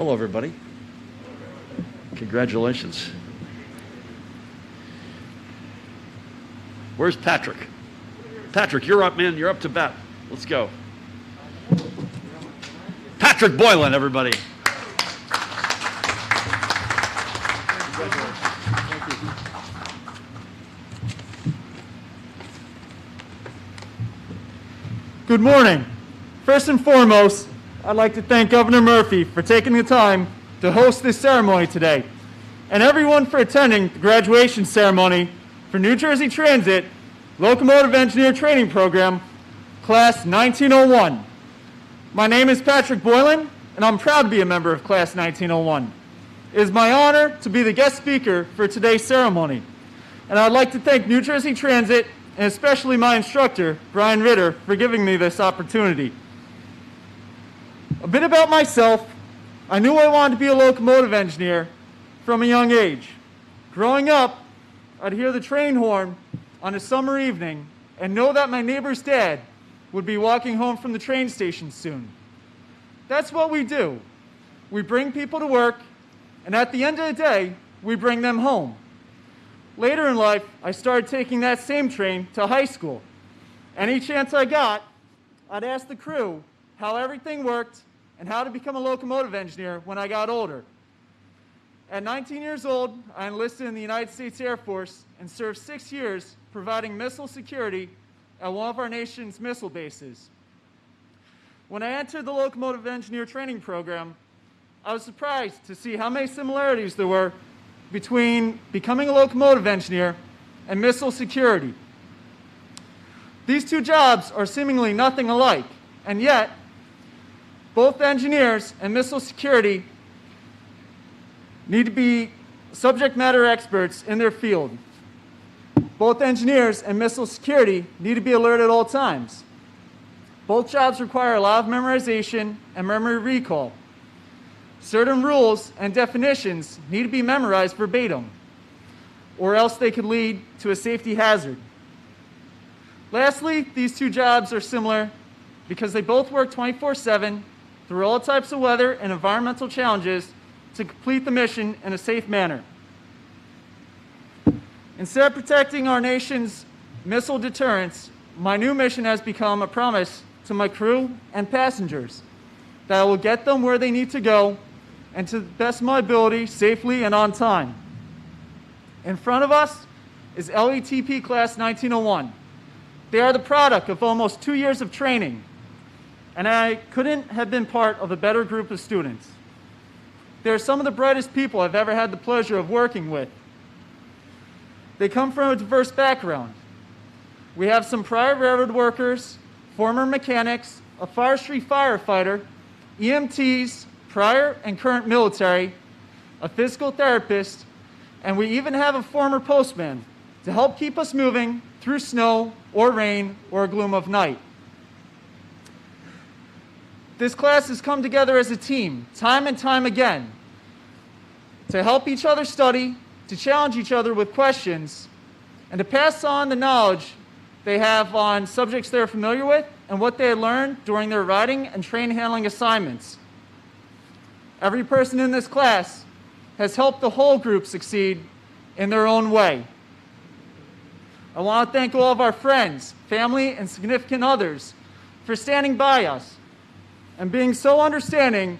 Hello, everybody. Congratulations. Where's Patrick? Patrick, you're up, man. You're up to bat. Let's go. Patrick Boylan, everybody. Good morning. First and foremost, I'd like to thank Governor Murphy for taking the time to host this ceremony today, and everyone for attending the graduation ceremony for New Jersey Transit Locomotive Engineer Training Program, Class 1901. My name is Patrick Boylan, and I'm proud to be a member of Class 1901. It is my honor to be the guest speaker for today's ceremony, and I'd like to thank New Jersey Transit and especially my instructor, Brian Ritter, for giving me this opportunity. A bit about myself. I knew I wanted to be a locomotive engineer from a young age. Growing up, I'd hear the train horn on a summer evening and know that my neighbor's dad would be walking home from the train station soon. That's what we do. We bring people to work, and at the end of the day, we bring them home. Later in life, I started taking that same train to high school. Any chance I got, I'd ask the crew how everything worked and how to become a locomotive engineer when I got older. At 19 years old, I enlisted in the United States Air Force and served 6 years providing missile security at one of our nation's missile bases. When I entered the locomotive engineer training program, I was surprised to see how many similarities there were between becoming a locomotive engineer and missile security. These two jobs are seemingly nothing alike, and yet both engineers and missile security need to be subject matter experts in their field. Both engineers and missile security need to be alert at all times. Both jobs require a lot of memorization and memory recall. Certain rules and definitions need to be memorized verbatim, or else they could lead to a safety hazard. Lastly, these two jobs are similar because they both work 24/7 through all types of weather and environmental challenges to complete the mission in a safe manner. Instead of protecting our nation's missile deterrence, my new mission has become a promise to my crew and passengers that I will get them where they need to go and to the best of my ability, safely and on time. In front of us is LETP Class 1901. They are the product of almost 2 years of training, and I couldn't have been part of a better group of students. They're some of the brightest people I've ever had the pleasure of working with. They come from a diverse background. We have some prior railroad workers, former mechanics, a forestry firefighter, EMTs, prior and current military, a physical therapist, and we even have a former postman to help keep us moving through snow or rain or gloom of night. This class has come together as a team, time and time again, to help each other study, to challenge each other with questions, and to pass on the knowledge they have on subjects they're familiar with and what they had learned during their riding and train handling assignments. Every person in this class has helped the whole group succeed in their own way. I want to thank all of our friends, family, and significant others for standing by us and being so understanding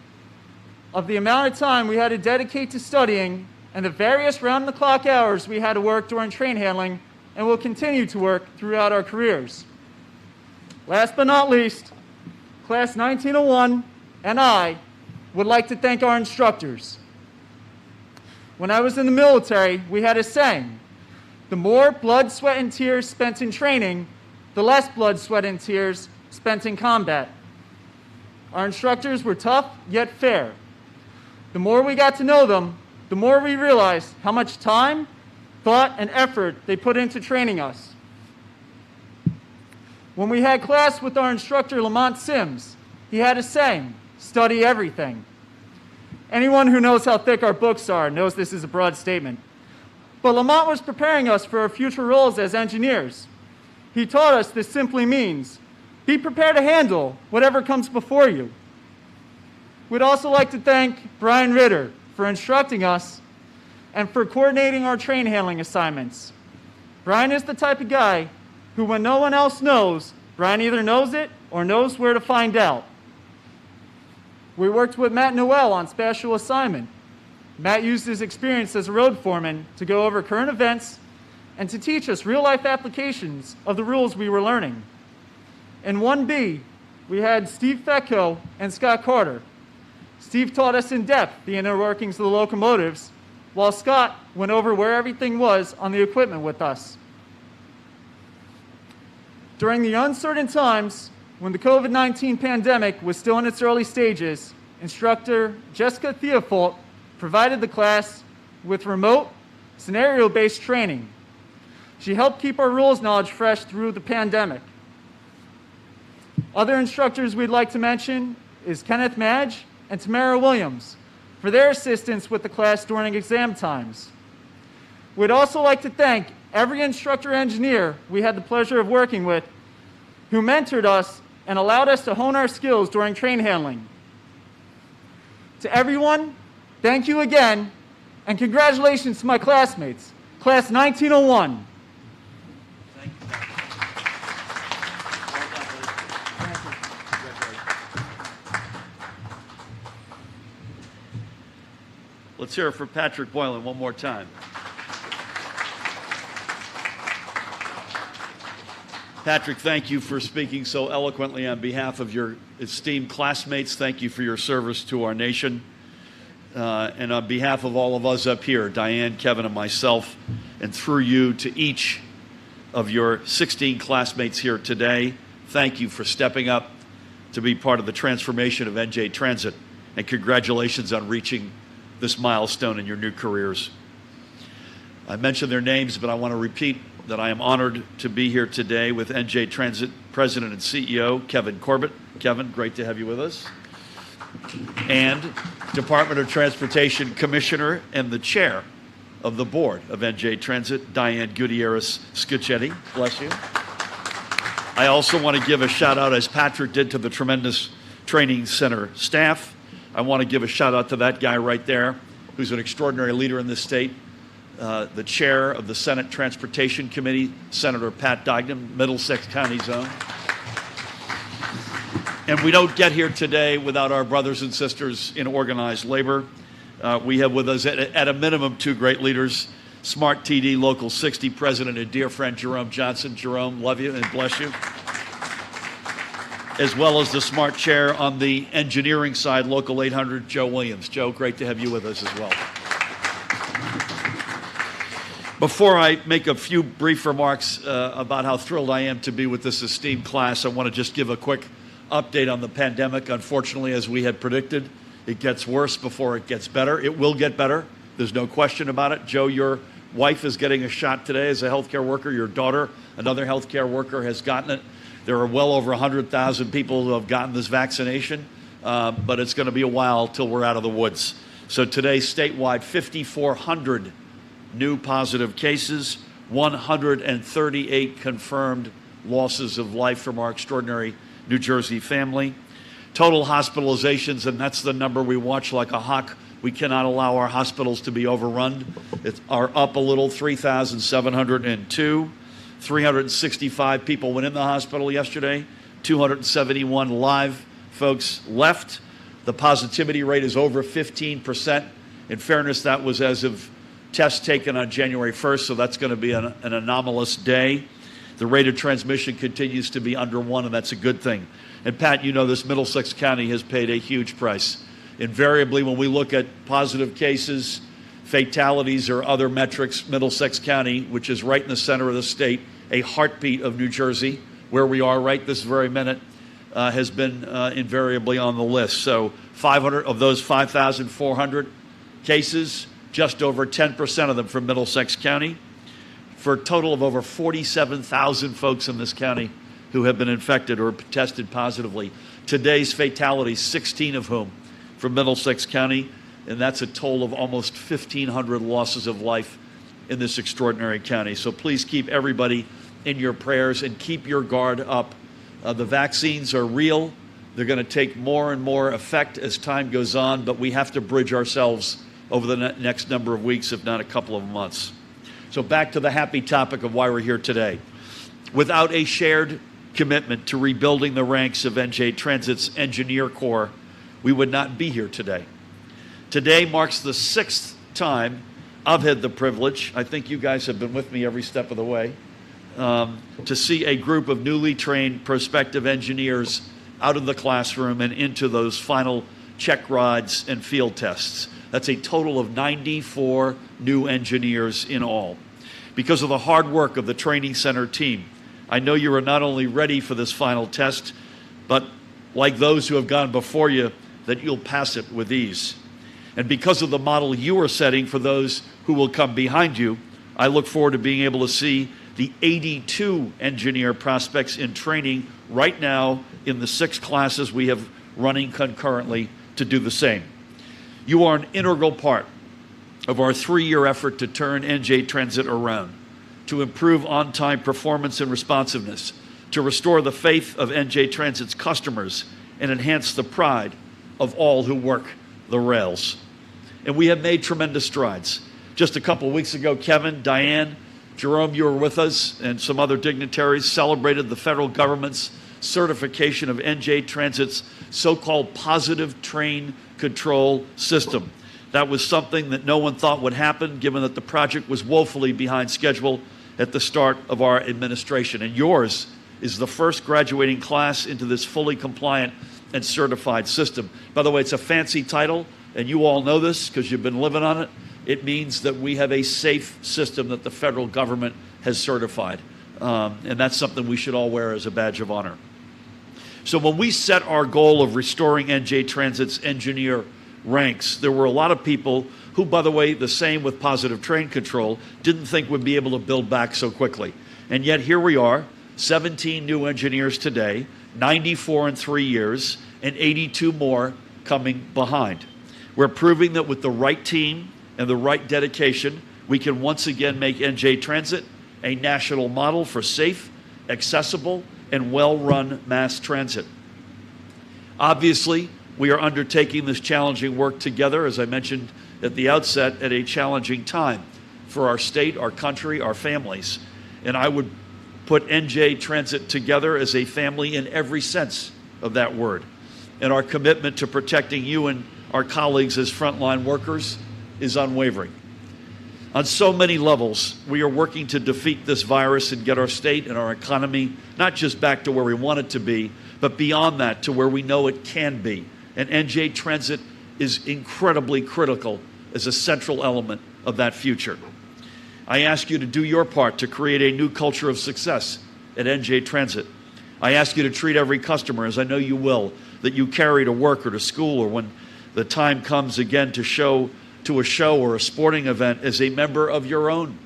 of the amount of time we had to dedicate to studying and the various round-the-clock hours we had to work during train handling and will continue to work throughout our careers. Last but not least, Class 1901 and I would like to thank our instructors. When I was in the military, we had a saying: the more blood, sweat, and tears spent in training, the less blood, sweat, and tears spent in combat. Our instructors were tough, yet fair. The more we got to know them, the more we realized how much time, thought, and effort they put into training us. When we had class with our instructor, Lamont Sims, he had a saying: study everything. Anyone who knows how thick our books are knows this is a broad statement. But Lamont was preparing us for our future roles as engineers. He taught us this simply means, be prepared to handle whatever comes before you. We'd also like to thank Brian Ritter for instructing us and for coordinating our train handling assignments. Brian is the type of guy who, when no one else knows, Brian either knows it or knows where to find out. We worked with Matt Noel on special assignment. Matt used his experience as a road foreman to go over current events and to teach us real-life applications of the rules we were learning. In 1B, we had Steve Fecco and Scott Carter. Steve taught us in depth the inner workings of the locomotives, while Scott went over where everything was on the equipment with us. During the uncertain times when the COVID-19 pandemic was still in its early stages, instructor Jessica Theophalt provided the class with remote, scenario-based training. She helped keep our rules knowledge fresh through the pandemic. Other instructors we'd like to mention is Kenneth Madge and Tamara Williams for their assistance with the class during exam times. We'd also like to thank every instructor engineer we had the pleasure of working with who mentored us and allowed us to hone our skills during train handling. To everyone, thank you again, and congratulations to my classmates, class 1901. Let's hear it for Patrick Boylan one more time. Patrick, thank you for speaking so eloquently on behalf of your esteemed classmates. Thank you for your service to our nation. And on behalf of all of us up here, Diane, Kevin, and myself, and through you to each of your 16 classmates here today, thank you for stepping up to be part of the transformation of NJ Transit. And congratulations on reaching this milestone in your new careers. I mentioned their names, but I want to repeat that I am honored to be here today with NJ Transit President and CEO, Kevin Corbett. Kevin, great to have you with us. And Department of Transportation Commissioner and the Chair of the Board of NJ Transit, Diane Gutierrez Scucchetti. Bless you. I also want to give a shout out, as Patrick did, to the tremendous training center staff. I want to give a shout out to that guy right there, who's an extraordinary leader in this state, the chair of the Senate Transportation Committee, Senator Pat Dygnan, Middlesex County Zone. And we don't get here today without our brothers and sisters in organized labor. We have with us, at a minimum, two great leaders, Smart TD Local 60 President and dear friend Jerome Johnson. Jerome, love you and bless you. As well as the Smart Chair on the engineering side, Local 800, Joe Williams. Joe, great to have you with us as well. Before I make a few brief remarks about how thrilled I am to be with this esteemed class, I want to just give a quick update on the pandemic. Unfortunately, as we had predicted, it gets worse before it gets better. It will get better. There's no question about it. Joe, your wife is getting a shot today as a healthcare worker. Your daughter, another healthcare worker, has gotten it. There are well over 100,000 people who have gotten this vaccination, but it's going to be a while till we're out of the woods. So today, statewide, 5,400 new positive cases, 138 confirmed losses of life from our extraordinary New Jersey family. Total hospitalizations, and that's the number we watch like a hawk. We cannot allow our hospitals to be overrun. Are up a little, 3,702. 365 people went in the hospital yesterday, 271 live folks left. The positivity rate is over 15%. In fairness, that was as of tests taken on January 1st, so that's going to be an anomalous day. The rate of transmission continues to be under 1, and that's a good thing. And Pat, you know this, Middlesex County has paid a huge price. Invariably, when we look at positive cases, fatalities, or other metrics, Middlesex County, which is right in the center of the state, a heartbeat of New Jersey, where we are right this very minute, has been invariably on the list. So 500 of those 5,400 cases, just over 10% of them from Middlesex County, for a total of over 47,000 folks in this county who have been infected or tested positively. Today's fatalities, 16 of whom from Middlesex County, and that's a total of almost 1,500 losses of life in this extraordinary county. So please keep everybody in your prayers and keep your guard up. The vaccines are real. They're going to take more and more effect as time goes on, but we have to bridge ourselves over the next number of weeks, if not a couple of months. So back to the happy topic of why we're here today. Without a shared commitment to rebuilding the ranks of NJ Transit's engineer corps, we would not be here today. Today marks the 6th time I've had the privilege, I think you guys have been with me every step of the way, to see a group of newly trained prospective engineers out of the classroom and into those final check rides and field tests. That's a total of 94 new engineers in all. Because of the hard work of the training center team, I know you are not only ready for this final test, but like those who have gone before you, that you'll pass it with ease. And because of the model you are setting for those who will come behind you, I look forward to being able to see the 82 engineer prospects in training right now in the 6 classes we have running concurrently to do the same. You are an integral part of our 3-year effort to turn NJ Transit around, to improve on-time performance and responsiveness, to restore the faith of NJ Transit's customers, and enhance the pride of all who work the rails. And we have made tremendous strides. Just a couple of weeks ago, Kevin, Diane, Jerome, you were with us, and some other dignitaries celebrated the federal government's certification of NJ Transit's so-called positive train control system. That was something that no one thought would happen, given that the project was woefully behind schedule at the start of our administration. And yours is the first graduating class into this fully compliant and certified system. By the way, it's a fancy title, and you all know this because you've been living on it. It means that we have a safe system that the federal government has certified. And that's something we should all wear as a badge of honor. So when we set our goal of restoring NJ Transit's engineer ranks, there were a lot of people who, by the way, the same with positive train control, didn't think we'd be able to build back so quickly. And yet here we are, 17 new engineers today, 94 in 3 years, and 82 more coming behind. We're proving that with the right team and the right dedication, we can once again make NJ Transit a national model for safe, accessible, and well-run mass transit. Obviously, we are undertaking this challenging work together, as I mentioned at the outset, at a challenging time for our state, our country, our families. And I would put NJ Transit together as a family in every sense of that word. And our commitment to protecting you and our colleagues as frontline workers is unwavering. On so many levels, we are working to defeat this virus and get our state and our economy not just back to where we want it to be, but beyond that to where we know it can be. And NJ Transit is incredibly critical as a central element of that future. I ask you to do your part to create a new culture of success at NJ Transit. I ask you to treat every customer, as I know you will, that you carry to work or to school, or when the time comes again to a show or a sporting event, as a member of your own,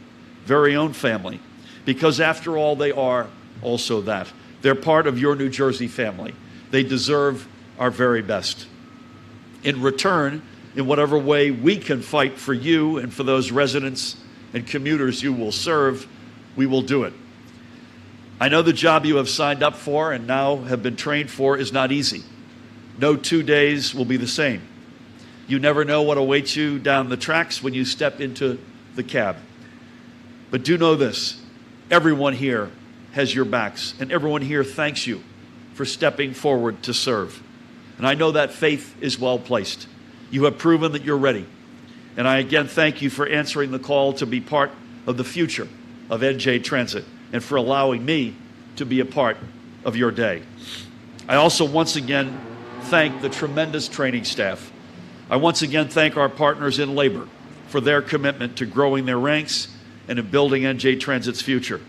very own family. Because after all, they are also that. They're part of your New Jersey family. They deserve our very best. In return, in whatever way we can fight for you and for those residents and commuters you will serve, we will do it. I know the job you have signed up for and now have been trained for is not easy. No 2 days will be the same. You never know what awaits you down the tracks when you step into the cab. But do know this, everyone here has your backs, and everyone here thanks you for stepping forward to serve. And I know that faith is well placed. You have proven that you're ready. And I again thank you for answering the call to be part of the future of NJ Transit and for allowing me to be a part of your day. I also once again thank the tremendous training staff. I once again thank our partners in labor for their commitment to growing their ranks and in building NJ Transit's future.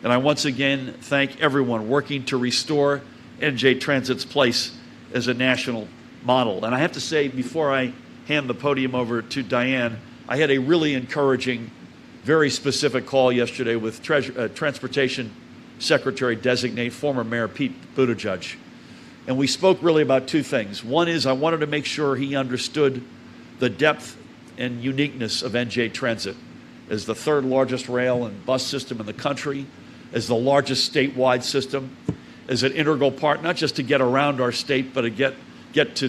And I once again thank everyone working to restore NJ Transit's place as a national model. And I have to say, before I hand the podium over to Diane, I had a really encouraging, very specific call yesterday with Transportation Secretary Designate, former Mayor Pete Buttigieg. And we spoke really about 2 things. One is I wanted to make sure he understood the depth and uniqueness of NJ Transit as the 3rd largest rail and bus system in the country, as the largest statewide system, as an integral part, not just to get around our state, but to get to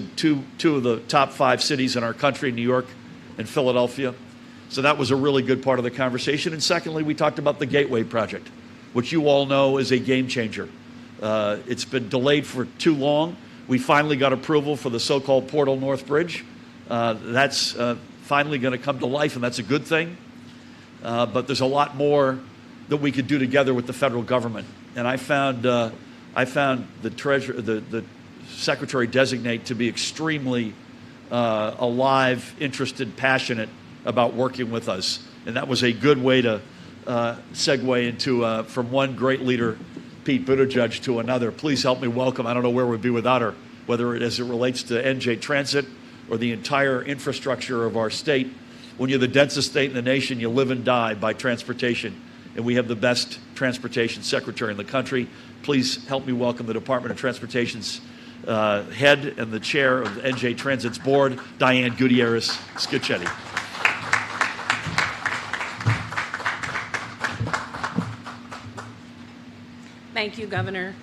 two of the top 5 cities in our country, New York and Philadelphia. So that was a really good part of the conversation. And secondly, we talked about the Gateway Project, which you all know is a game changer. It's been delayed for too long. We finally got approval for the so-called Portal North Bridge. That's finally going to come to life, and that's a good thing. But there's a lot more that we could do together with the federal government. And I found the Secretary Designate to be extremely alive, interested, passionate about working with us. And that was a good way to segue into from one great leader, Pete Buttigieg, to another. Please help me welcome, I don't know where we'd be without her, whether as it relates to NJ Transit or the entire infrastructure of our state. When you're the densest state in the nation, you live and die by transportation. And we have the best transportation secretary in the country. Please help me welcome the Department of Transportation's head and the chair of the NJ Transit's board, Diane Gutierrez Schichetti. Thank you, Governor.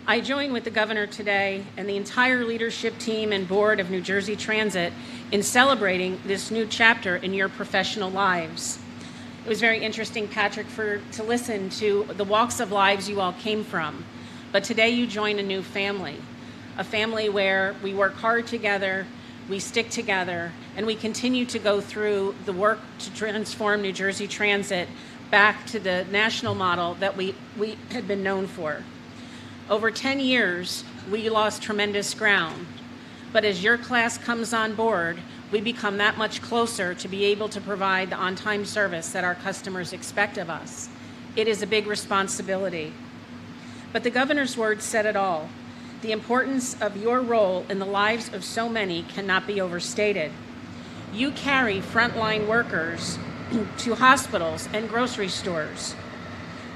I join with the Governor today and the entire leadership team and board of New Jersey Transit in celebrating this new chapter in your professional lives. It was very interesting, Patrick, to listen to the walks of lives you all came from. But today you join a new family, a family where we work hard together, we stick together, and we continue to go through the work to transform New Jersey Transit back to the national model that we had been known for. Over 10 years, we lost tremendous ground. But as your class comes on board, we become that much closer to be able to provide the on-time service that our customers expect of us. It is a big responsibility. But the Governor's words said it all. The importance of your role in the lives of so many cannot be overstated. You carry frontline workers to hospitals and grocery stores.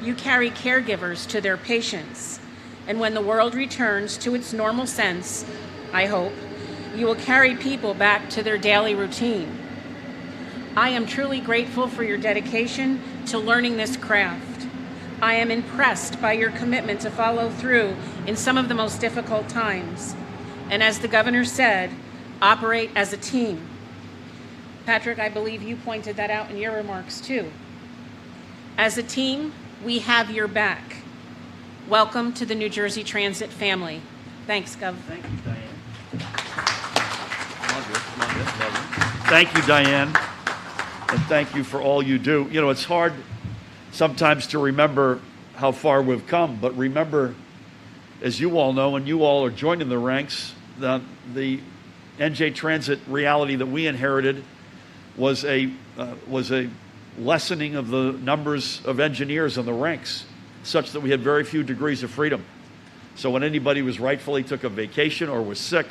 You carry caregivers to their patients. And when the world returns to its normal sense, I hope, you will carry people back to their daily routine. I am truly grateful for your dedication to learning this craft. I am impressed by your commitment to follow through in some of the most difficult times. And as the Governor said, operate as a team. Patrick, I believe you pointed that out in your remarks too. As a team, we have your back. Welcome to the New Jersey Transit family. Thanks, Gov. Thank you, Diane. Thank you, Diane. And thank you for all you do. You know, it's hard sometimes to remember how far we've come, but remember, as you all know, and you all are joining the ranks, the NJ Transit reality that we inherited was a lessening of the numbers of engineers in the ranks, such that we had very few degrees of freedom. So when anybody was rightfully took a vacation or was sick,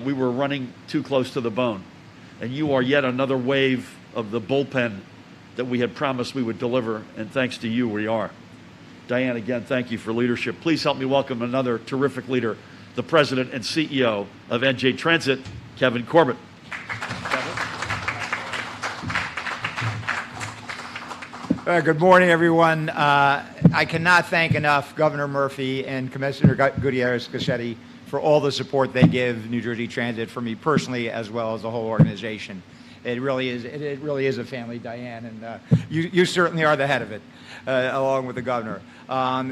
we were running too close to the bone. And you are yet another wave of the bullpen that we had promised we would deliver, and thanks to you, we are. Diane, again, thank you for leadership. Please help me welcome another terrific leader, the President and CEO of NJ Transit, Kevin Corbett. Good morning, everyone. I cannot thank enough Governor Murphy and Commissioner Gutierrez Schichetti for all the support they give New Jersey Transit, for me personally as well as the whole organization. It really is a family, Diane, and you certainly are the head of it, along with the Governor.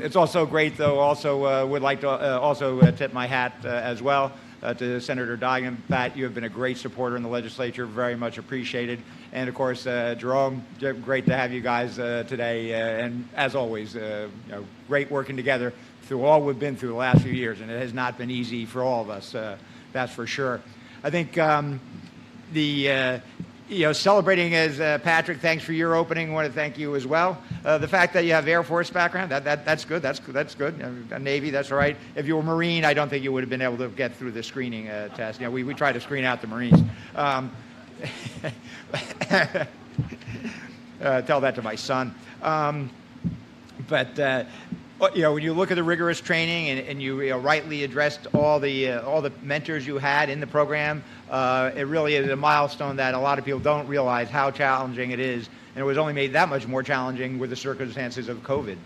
It's also great, though. Also, would like to tip my hat as well to Senator Digan. Pat, you have been a great supporter in the legislature, very much appreciated. And of course, Jerome, great to have you guys today. And as always, great working together through all we've been through the last few years. And it has not been easy for all of us, that's for sure. I think celebrating as Patrick, thanks for your opening. I want to thank you as well. The fact that you have Air Force background, that's good. That's good. Navy, that's all right. If you were Marine, I don't think you would have been able to get through the screening test. We try to screen out the Marines. Tell that to my son. When you look at the rigorous training and you rightly addressed all the mentors you had in the program, it really is a milestone that a lot of people don't realize how challenging it is, and it was only made that much more challenging with the circumstances of COVID.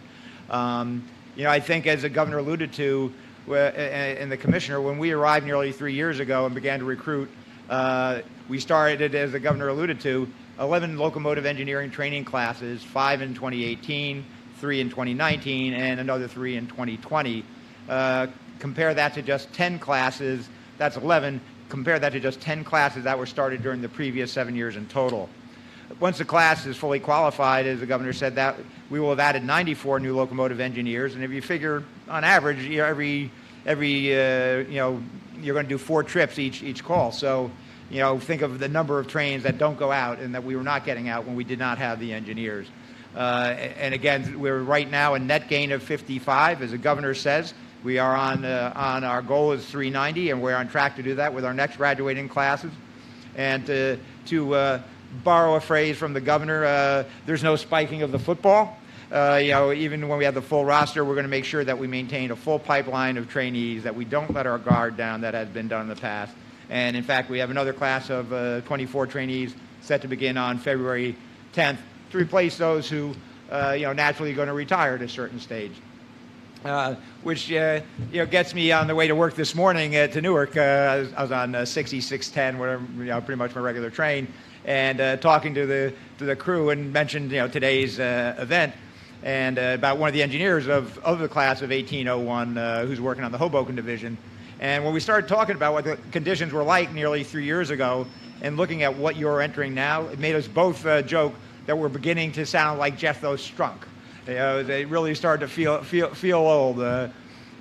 I think as the governor alluded to, and the commissioner, when we arrived nearly 3 years ago and began to recruit, we started, as the governor alluded to, 11 locomotive engineering training classes, 5 in 2018, 3 in 2019, and another 3 in 2020. Compare that to just 10 classes, that's 11. Compare that to just 10 classes that were started during the previous 7 years in total. Once the class is fully qualified, as the governor said, that we will have added 94 new locomotive engineers. And if you figure on average, you're going to do 4 trips each call. So, think of the number of trains that don't go out and that we were not getting out when we did not have the engineers. And again, we're right now a net gain of 55, as the governor says. We are on our goal is 390, and we're on track to do that with our next graduating classes. And to borrow a phrase from the governor, there's no spiking of the football. Even when we have the full roster, we're going to make sure that we maintain a full pipeline of trainees, that we don't let our guard down that has been done in the past. And in fact, we have another class of 24 trainees set to begin on February 10th to replace those who, naturally are going to retire at a certain stage. Which gets me on the way to work this morning to Newark. I was on 6610, whatever, pretty much my regular train, and talking to the crew, and mentioned today's event, and about one of the engineers of the class of 1801 who's working on the Hoboken division. And when we started talking about what the conditions were like nearly 3 years ago, and looking at what you're entering now, it made us both joke that we're beginning to sound like Jethro Strunk. They really started to feel old.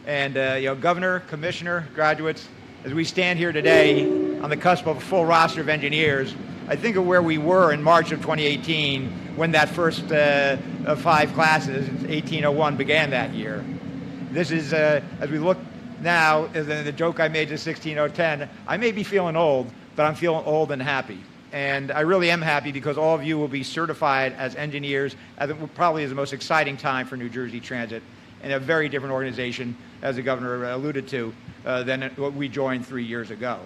Governor, commissioner, graduates, as we stand here today on the cusp of a full roster of engineers, I think of where we were in March of 2018 when that first of 5 classes, 1801, began that year. This is, as we look now, the joke I made to 16010, I may be feeling old, but I'm feeling old and happy. And I really am happy because all of you will be certified as engineers at probably is the most exciting time for New Jersey Transit, and a very different organization, as the governor alluded to, than what we joined 3 years ago.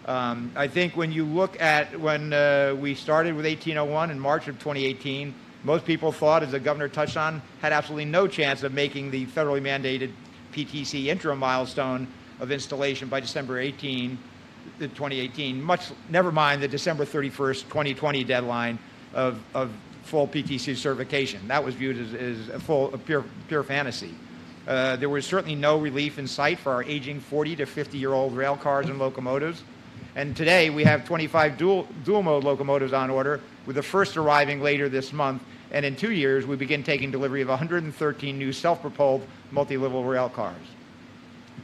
I think when you look at when we started with 1801 in March of 2018, most people thought, as the governor touched on, had absolutely no chance of making the federally mandated PTC interim milestone of installation by December 2018, never mind the December 31st, 2020 deadline of full PTC certification. That was viewed as a pure fantasy. There was certainly no relief in sight for our aging 40 to 50-year-old rail cars and locomotives. And today we have 25 dual-mode locomotives on order, with the first arriving later this month. And in 2 years, we begin taking delivery of 113 new self-propelled multi-level rail cars.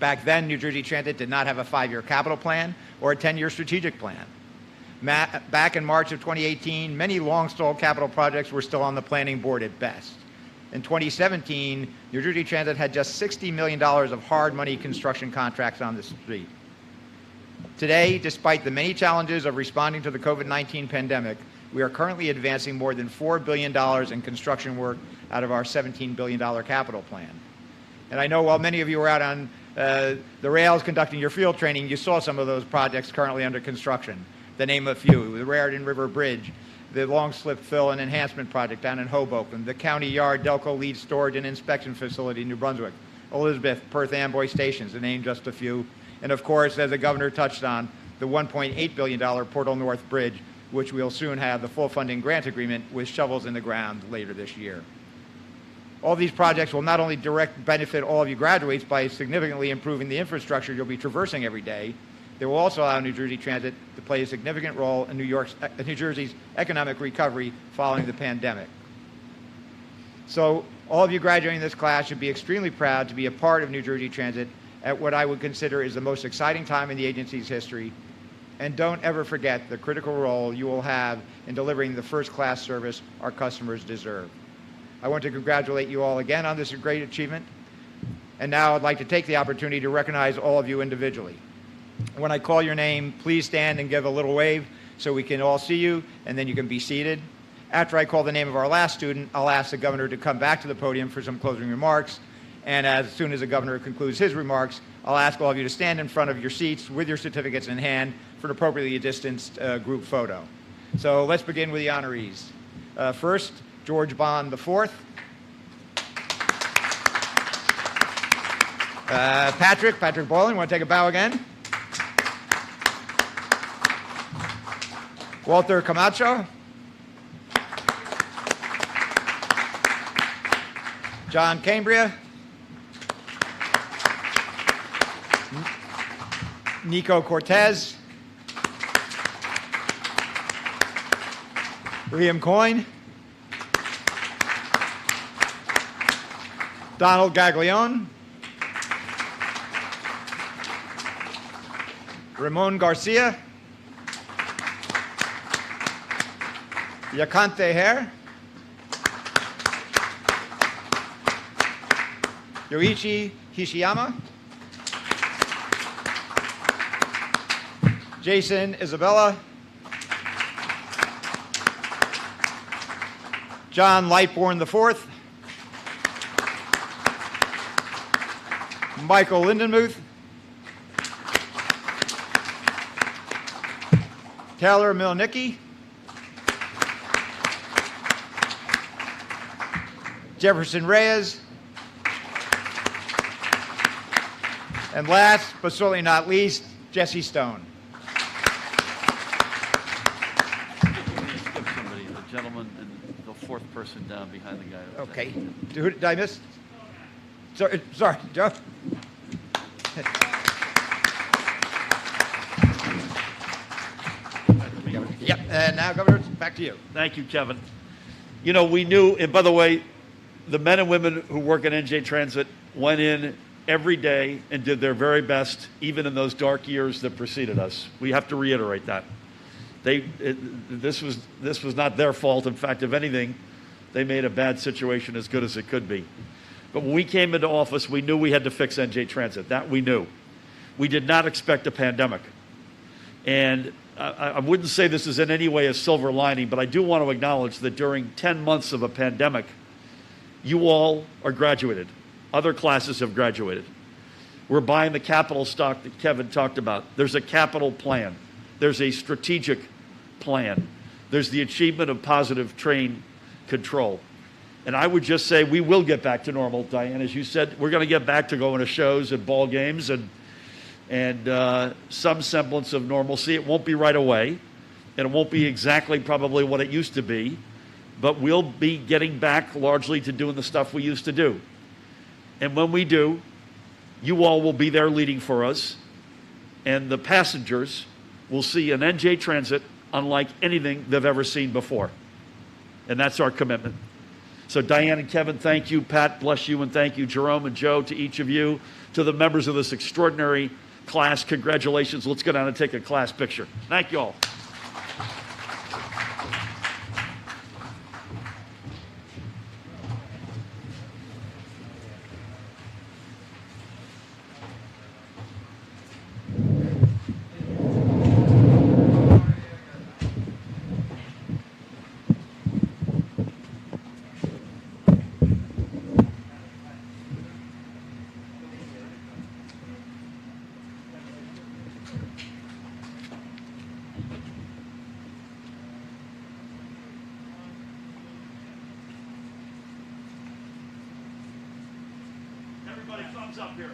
Back then, New Jersey Transit did not have a 5-year capital plan or a 10-year strategic plan. Back in March of 2018, many long-stalled capital projects were still on the planning board at best. In 2017, New Jersey Transit had just $60 million of hard money construction contracts on the street. Today, despite the many challenges of responding to the COVID-19 pandemic, we are currently advancing more than $4 billion in construction work out of our $17 billion capital plan. And I know while many of you were out on the rails conducting your field training, you saw some of those projects currently under construction. To name a few: the Raritan River Bridge, the Long Slip Fill and Enhancement Project down in Hoboken, the County Yard Delco Lead Storage and Inspection Facility in New Brunswick, Elizabeth, Perth Amboy stations, to name just a few. And of course, as the governor touched on, the $1.8 billion Portal North Bridge, which we'll soon have the full funding grant agreement with shovels in the ground later this year. All these projects will not only direct benefit all of you graduates by significantly improving the infrastructure you'll be traversing every day, they will also allow New Jersey Transit to play a significant role in New Jersey's economic recovery following the pandemic. So all of you graduating this class should be extremely proud to be a part of New Jersey Transit at what I would consider is the most exciting time in the agency's history. And don't ever forget the critical role you will have in delivering the first-class service our customers deserve. I want to congratulate you all again on this great achievement. And now I'd like to take the opportunity to recognize all of you individually. When I call your name, please stand and give a little wave so we can all see you, and then you can be seated. After I call the name of our last student, I'll ask the governor to come back to the podium for some closing remarks. And as soon as the governor concludes his remarks, I'll ask all of you to stand in front of your seats with your certificates in hand for an appropriately distanced group photo. So let's begin with the honorees. First, George Bond IV. Patrick Boylan, want to take a bow again? Walter Camacho. John Cambria. Nico Cortez. Liam Coyne. Donald Gaglione. Ramon Garcia. Yakante Hare. Yoichi Hishiyama. Jason Isabella. John Lightbourne IV. Michael Lindenmuth. Taylor Milnicki. Jefferson Reyes. And last, but certainly not least, Jesse Stone. Skip somebody, the gentleman and the fourth person down behind the guy. Okay. Who did I miss? Sorry, Joe. Yep. And now, Governor, back to you. Thank you, Kevin. You know, we knew, and by the way, the men and women who work at NJ Transit went in every day and did their very best, even in those dark years that preceded us. We have to reiterate that. This was not their fault. In fact, if anything, they made a bad situation as good as it could be. But when we came into office, we knew we had to fix NJ Transit. That we knew. We did not expect a pandemic. And I wouldn't say this is in any way a silver lining, but I do want to acknowledge that during 10 months of a pandemic, you all are graduated. Other classes have graduated. We're buying the capital stock that Kevin talked about. There's a capital plan. There's a strategic plan. There's the achievement of positive train control. And I would just say we will get back to normal, Diane. As you said, we're going to get back to going to shows and ball games and some semblance of normalcy. It won't be right away, and it won't be exactly probably what it used to be, but we'll be getting back largely to doing the stuff we used to do. And when we do, you all will be there leading for us, and the passengers will see an NJ Transit unlike anything they've ever seen before. And that's our commitment. So Diane and Kevin, thank you. Pat, bless you, and thank you. Jerome and Joe, to each of you. To the members of this extraordinary class, congratulations. Let's go down and take a class picture. Thank you all. Everybody, thumbs up here.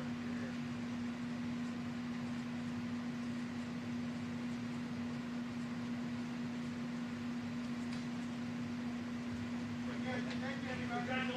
Congratulations.